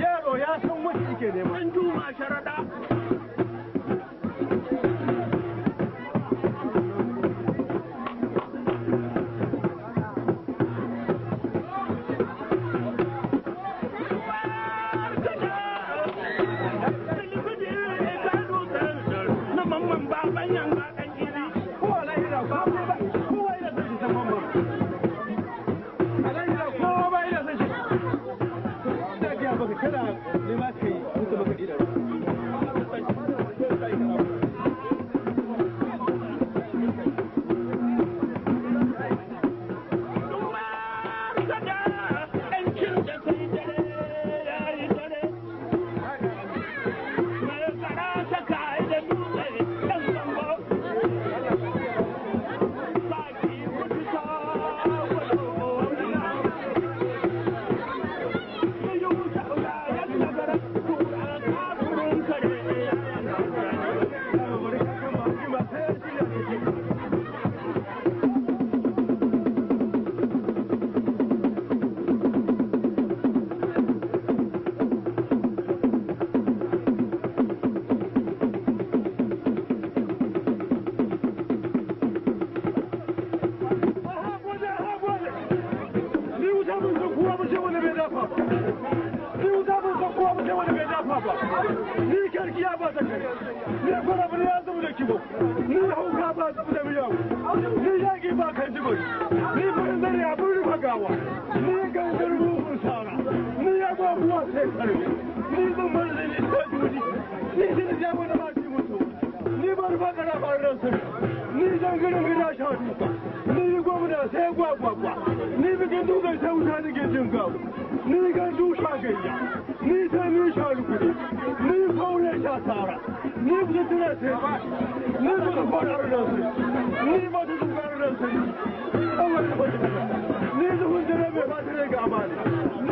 Yaro ya san wacce yake nema. An juma sharaɗa. Ni karkiya ba ta kare, ni fara bane ya zama da kibo, ni hauka ba zama da miyawu, ni yaƙi ba kan jibo, ni farin zare abin rufa gawa, ni gangar mugun sara, ni ya ba kuwa sai karbe, ni zan bar da ni ta juri, ni shi da jama da mati mutu, ni ba rufa kana farin sirri, ni zan gidan gida sha duka, ni gwamna sai gwagwagwa, ni bikin dukan sai wuta da ke jin gawo, ni gan dusha gayya, ni ta ni sha rukuni, ni faure sha tara, ni bisa tuna sai ba, ni bisa farar da su, ni ba su farar da su, ni zuhun jira mai ba ta ne ga amani.